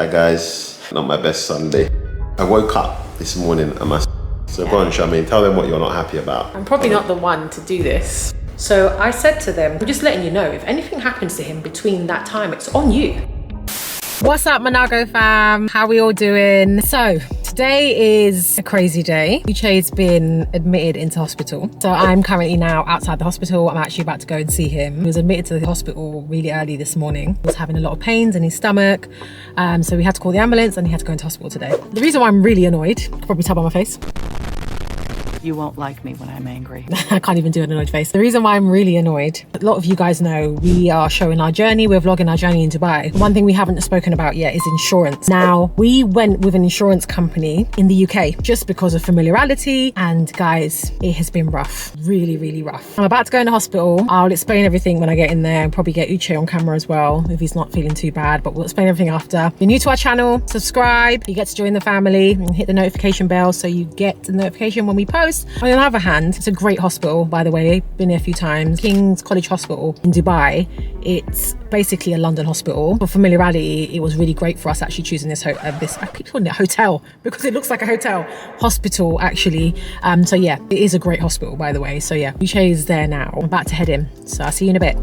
Hi guys, not my best Sunday. I woke up this morning and so go on Charmaine, tell them what you're not happy about. I'm probably not the one to do this. So I said to them, I'm just letting you know, if anything happens to him between that time, it's on you. What's up, Monago fam? How we all doing? So today is a crazy day. Uche's been admitted into hospital. So I'm currently now outside the hospital. I'm actually about to go and see him. He was admitted to the hospital really early this morning. He was having a lot of pains in his stomach. So we had to call the ambulance and he had to go into hospital today. The reason why I'm really annoyed, you can probably tell by my face. You won't like me when I'm angry. I can't even do an annoyed face. The reason why I'm really annoyed, a lot of you guys know we are showing our journey, we're vlogging our journey in Dubai. One thing we haven't spoken about yet is insurance. Now, we went with an insurance company in the UK just because of familiarity, and guys, it has been rough, really, really rough. I'm about to go in the hospital. I'll explain everything when I get in there and probably get Uche on camera as well if he's not feeling too bad, but we'll explain everything after. If you're new to our channel, subscribe, you get to join the family and hit the notification bell so you get the notification when we post. On the other hand, it's a great hospital, by the way. Been there a few times. King's College Hospital in Dubai. It's basically a London hospital. For familiarity, it was really great for us actually choosing this I keep calling it hotel because it looks like a hotel. Hospital, actually. So yeah, it is a great hospital, by the way. So yeah, Uche is there now. I'm about to head in. So I'll see you in a bit.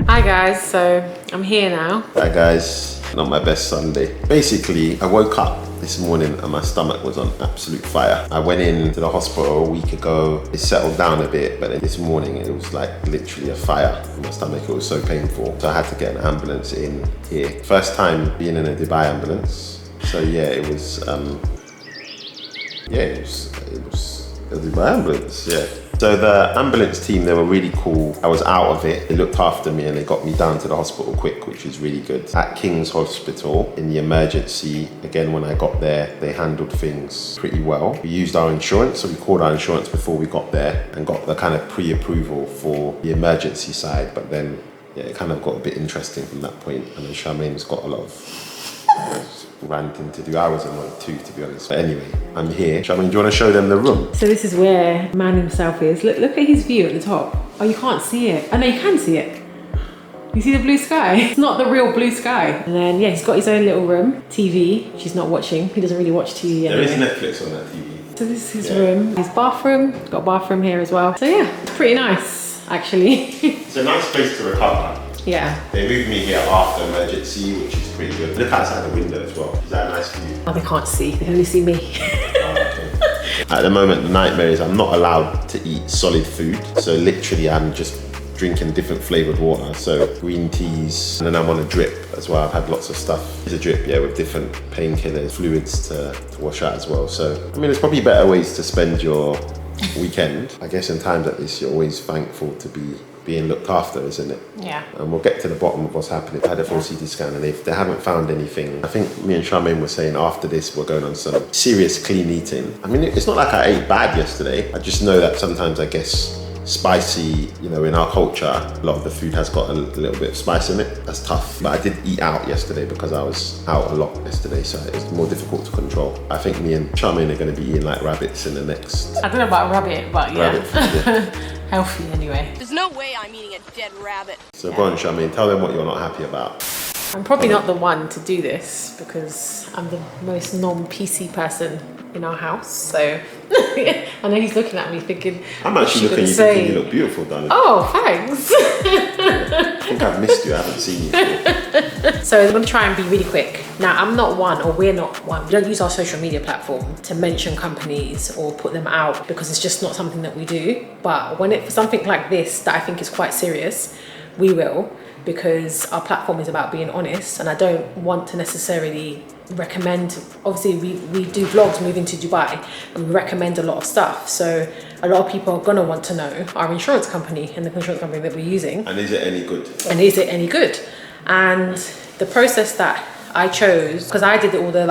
Hi guys, so I'm here now. Hi guys, not my best Sunday. Basically, I woke up this morning and my stomach was on absolute fire. I went into the hospital a week ago. It settled down a bit, but then this morning it was like literally a fire in my stomach. It was so painful. So I had to get an ambulance in here. First time being in a Dubai ambulance. So yeah, it was a Dubai ambulance, yeah. So the ambulance team, they were really cool. I was out of it. They looked after me and they got me down to the hospital quick, which was really good. At King's Hospital, in the emergency, again, when I got there, they handled things pretty well. We used our insurance, so we called our insurance before we got there and got the kind of pre-approval for the emergency side. But then, yeah, it kind of got a bit interesting from that point. And then Charmaine's got a lot of ranting to do. I was annoyed too, to be honest. But anyway, I'm here. Charmaine, do you want to show them the room? So this is where man himself is. Look at his view at the top. Oh, you can't see it. Oh no, you can see it. You see the blue sky? It's not the real blue sky. And then yeah, he's got his own little room. TV, she's not watching. He doesn't really watch TV anyway. There is Netflix on that TV. So this is his room. His bathroom. Got a bathroom here as well. So yeah, it's pretty nice, actually. It's a nice place to recover. Yeah. They moved me here after emergency, which is pretty good. Look outside the window as well. Is that a nice view? Oh, they can't see. They can only see me. At the moment, the nightmare is I'm not allowed to eat solid food. So literally, I'm just drinking different flavored water. So green teas, and then I'm on a drip as well. I've had lots of stuff. It's a drip, yeah, with different painkillers, fluids to wash out as well. So, I mean, there's probably better ways to spend your weekend. I guess in times like this, you're always thankful to be being looked after, isn't it? Yeah. And we'll get to the bottom of what's happening. I had a full CT scan and if they haven't found anything, I think me and Charmaine were saying after this we're going on some serious clean eating. I mean, it's not like I ate bad yesterday. I just know that sometimes I guess spicy, you know, in our culture, a lot of the food has got a little bit of spice in it. That's tough. But I did eat out yesterday because I was out a lot yesterday, so it's more difficult to control. I think me and Charmaine are going to be eating like rabbits in the next... I don't know about rabbit, but yeah. Rabbit food, yeah. Healthy anyway. There's no way I'm eating a dead rabbit. So go on, Charmaine, tell them what you're not happy about. I'm probably not the one to do this because I'm the most non-PC person in our house. So I know he's looking at me thinking, I'm actually looking at you thinking you look beautiful, darling. Oh, thanks. I think I've missed you, I haven't seen you. So I'm going to try and be really quick. Now, I'm not one, or we're not one. We don't use our social media platform to mention companies or put them out because it's just not something that we do. But when for something like this that I think is quite serious, we will, because our platform is about being honest, and I don't want to necessarily recommend. Obviously we do vlogs moving to Dubai and we recommend a lot of stuff, so a lot of people are gonna want to know our insurance company and the insurance company that we're using. And is it any good? And is it any good? And the process that I chose, because I did all the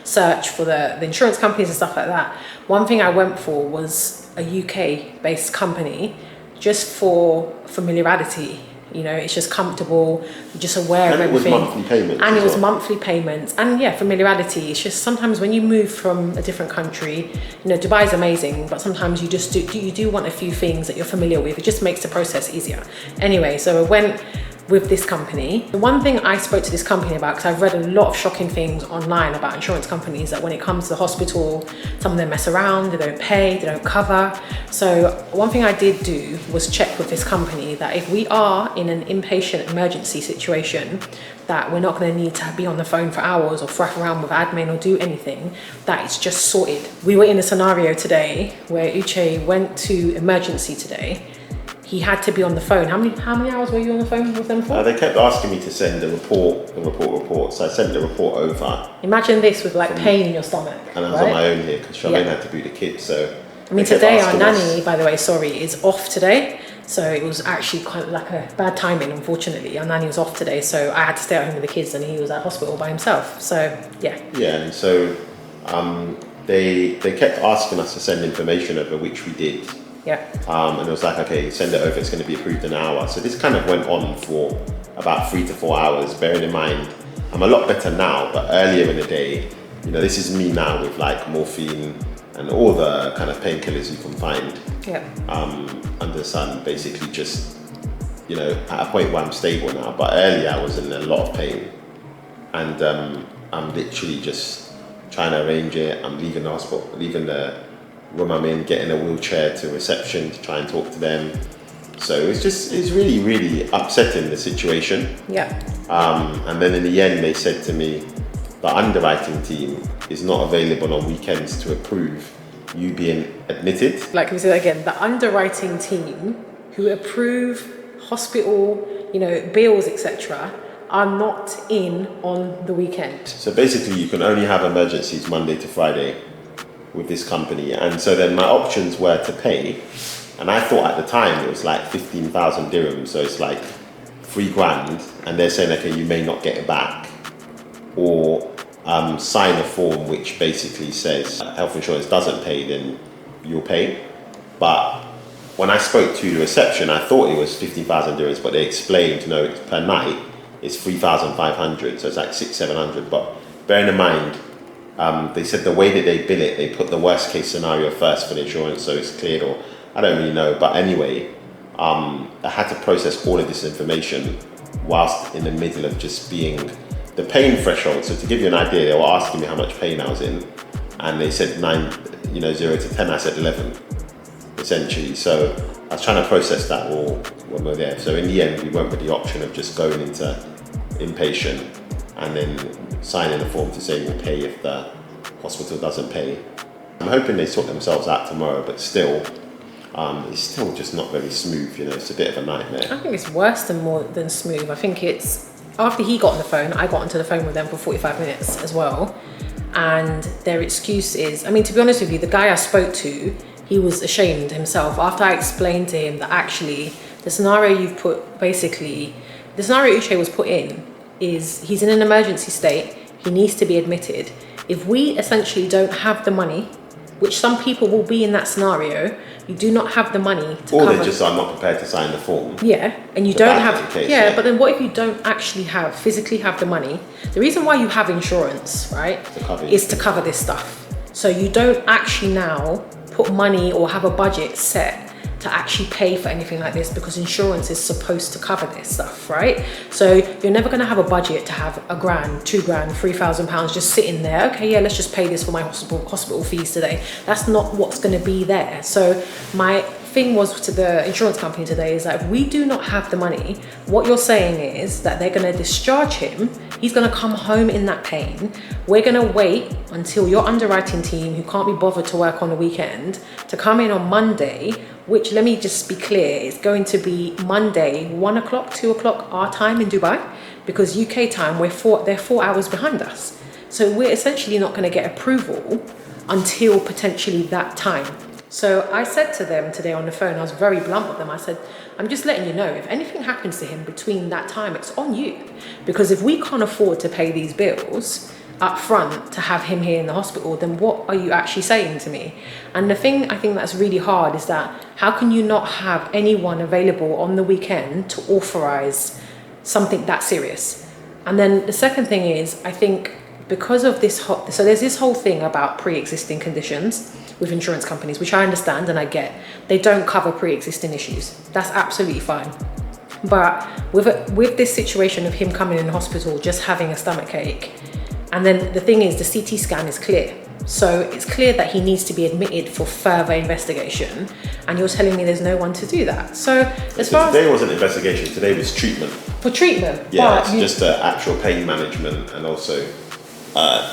search for the insurance companies and stuff like that, one thing I went for was a UK based company just for familiarity. You know, it's just comfortable, you're just aware of everything. And it was monthly payments. And it was monthly payments. And yeah, familiarity. It's just sometimes when you move from a different country, you know, Dubai is amazing, but sometimes you just do want a few things that you're familiar with. It just makes the process easier. Anyway, so I went with this company. The one thing I spoke to this company about, because I've read a lot of shocking things online about insurance companies, that when it comes to the hospital, some of them mess around, they don't pay, they don't cover. So one thing I did do was check with this company that if we are in an inpatient emergency situation, that we're not going to need to be on the phone for hours or faff around with admin or do anything, that it's just sorted. We were in a scenario today where Uche went to emergency today. He had to be on the phone. How many hours were you on the phone with them for? They kept asking me to send a report. So I sent the report over. Imagine this with like pain in your stomach. And I was on my own here because Charmaine had to boot the kids. So I mean, today our nanny, by the way, is off today. So it was actually quite like a bad timing, unfortunately. Our nanny was off today, so I had to stay at home with the kids, and he was at hospital by himself. So yeah. Yeah, and so they kept asking us to send information over, which we did. Yeah. And it was like, okay, send it over, it's going to be approved in an hour. So this kind of went on for about 3 to 4 hours, bearing in mind, I'm a lot better now, but earlier in the day, you know, this is me now with like morphine and all the kind of painkillers you can find under the sun, basically just, you know, at a point where I'm stable now. But earlier I was in a lot of pain, and I'm literally just trying to arrange it. I'm leaving the hospital, leaving the room I'm in, getting a wheelchair to reception to try and talk to them. So it's really, really upsetting, the situation. Yeah. And then in the end, they said to me, the underwriting team is not available on weekends to approve you being admitted. Like we said again, the underwriting team who approve hospital, you know, bills, etc., are not in on the weekend. So basically, you can only have emergencies Monday to Friday with this company. And so then my options were to pay, and I thought at the time it was like 15,000 dirhams, so it's like $3,000, and they're saying, okay, you may not get it back, or sign a form which basically says health insurance doesn't pay, then you'll pay. But when I spoke to the reception, I thought it was 15,000 dirhams, but they explained, no, it's per night, it's 3,500, so it's like 600-700. But bearing in mind, they said the way that they bill it, they put the worst case scenario first for the insurance, so it's cleared, or I don't really know. But anyway, I had to process all of this information whilst in the middle of just being the pain threshold. So to give you an idea, they were asking me how much pain I was in, and they said 0 to 10, I said 11, essentially. So I was trying to process that all when we were there. So in the end, we went with the option of just going into inpatient and then signing a form to say we'll pay if the hospital doesn't pay. I'm hoping they sort themselves out tomorrow, but still, it's still just not very smooth, you know, it's a bit of a nightmare. I think it's worse than smooth. I think it's, after he got on the phone, I got onto the phone with them for 45 minutes as well. And their excuse is, I mean, to be honest with you, the guy I spoke to, he was ashamed himself after I explained to him that actually the scenario you've put, basically, the scenario Uche was put in is he's in an emergency state, he needs to be admitted. If we essentially don't have the money, which some people will be in that scenario, you do not have the money to cover. Or they just are not prepared to sign the form. Yeah, and you don't have, case, yeah, but then what if you don't actually physically have the money? The reason why you have insurance, right, is to cover this stuff. So you don't actually now put money or have a budget set to actually pay for anything like this, because insurance is supposed to cover this stuff, right? So you're never going to have a budget to have £1,000, £2,000, £3,000 just sitting there. Okay, yeah, let's just pay this for my hospital fees today. That's not what's going to be there. So my thing was to the insurance company today is that if we do not have the money, what you're saying is that they're going to discharge him. He's going to come home in that pain. We're going to wait until your underwriting team, who can't be bothered to work on the weekend, to come in on Monday, which, let me just be clear, is going to be Monday, 1 o'clock, 2 o'clock our time in Dubai, because UK time, they're 4 hours behind us. So we're essentially not going to get approval until potentially that time. So I said to them today on the phone, I was very blunt with them. I said, I'm just letting you know, if anything happens to him between that time, it's on you. Because if we can't afford to pay these bills, up front to have him here in the hospital, then what are you actually saying to me? And the thing I think that's really hard is that how can you not have anyone available on the weekend to authorize something that serious? And then the second thing is, I think because of this so there's this whole thing about pre-existing conditions with insurance companies, which I understand and I get. They don't cover pre-existing issues. That's absolutely fine. But with this situation of him coming in hospital just having a stomach ache, and then the thing is, the CT scan is clear. So it's clear that he needs to be admitted for further investigation, and you're telling me there's no one to do that. So as far today wasn't investigation, today was treatment. For treatment? Yeah, it's just actual pain management and also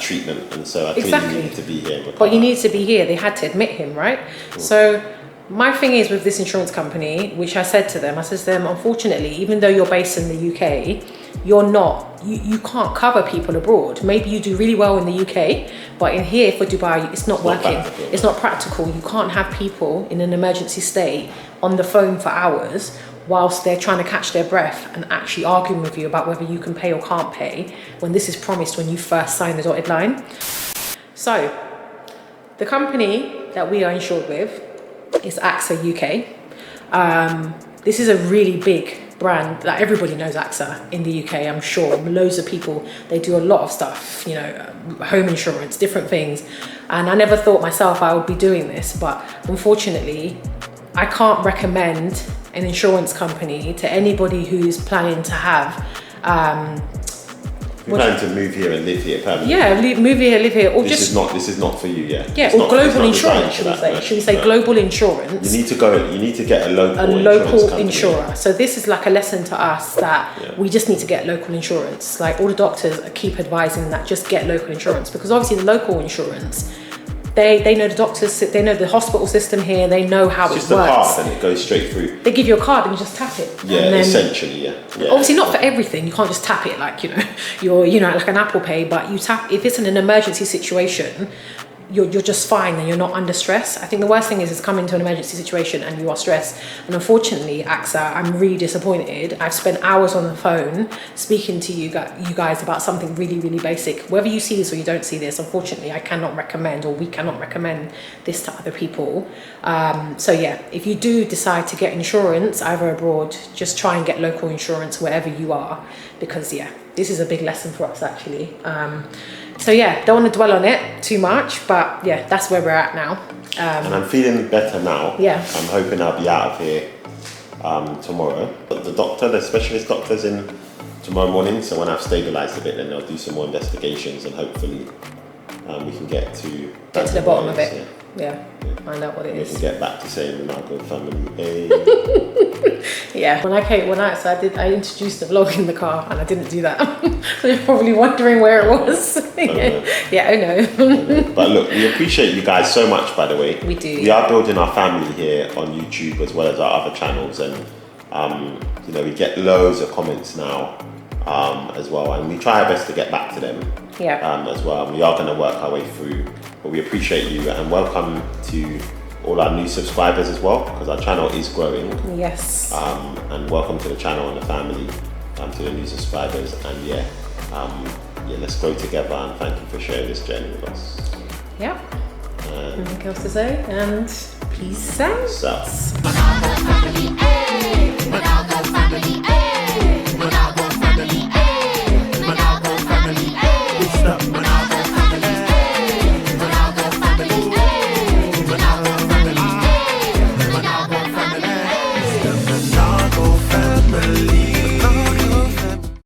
treatment. And so I think he needed to be here. But he needs to be here. They had to admit him, right? Cool. So my thing is with this insurance company, which I said to them, unfortunately, even though you're based in the UK, you can't cover people abroad. Maybe you do really well in the UK, but in here for Dubai, it's not working. It's not practical. You can't have people in an emergency state on the phone for hours whilst they're trying to catch their breath and actually arguing with you about whether you can pay or can't pay when this is promised when you first sign the dotted line. So the company that we are insured with is AXA UK. This is a really big brand. Like, everybody knows AXA in the UK, I'm sure. Loads of people, they do a lot of stuff, home insurance, different things. And I never thought myself I would be doing this, but unfortunately, I can't recommend an insurance company to anybody who's planning to have You're planning to move here and live here permanently. Yeah, move here, live here, or this is not for you. Yeah. Yeah, or global insurance, should we say? Should we say global insurance? You need to get a local insurer. So this is like a lesson to us that we just need to get local insurance. Like, all the doctors keep advising that just get local insurance, because obviously the local insurance, they know the doctors, they know the hospital system here, they know how it works. It's just a card and it goes straight through. They give you a card and you just tap it. Yeah, and then, essentially, yeah. Obviously not for everything, you can't just tap it like, you're like an Apple Pay, but you tap, if it's in an emergency situation, you're just fine and you're not under stress. I think the worst thing is come into an emergency situation and you are stressed. And unfortunately, AXA, I'm really disappointed. I've spent hours on the phone speaking to you guys about something really, really basic. Whether you see this or you don't see this, unfortunately, I cannot recommend, or we cannot recommend this to other people. So yeah, if you do decide to get insurance either abroad, just try and get local insurance wherever you are, because this is a big lesson for us actually. So yeah, don't want to dwell on it too much, but yeah, that's where we're at now. And I'm feeling better now. Yeah. I'm hoping I'll be out of here tomorrow. But the specialist doctor's in tomorrow morning, so when I've stabilised a bit, then they'll do some more investigations and hopefully we can get to the bottom of it. Yeah. Find out what it is. We can get back to saying Monago family. Yeah. When I introduced the vlog in the car and I didn't do that. So you're probably wondering where it was. Yeah, I know. But look, we appreciate you guys so much, by the way. We do. We are building our family here on YouTube as well as our other channels, and we get loads of comments now as well, and we try our best to get back to them as well. We are going to work our way through, but we appreciate you and welcome to all our new subscribers as well, because our channel is growing. Yes. And welcome to the channel and the family, to the new subscribers, and let's grow together, and thank you for sharing this journey with us. Yeah. Nothing else to say, and peace out. Peace out.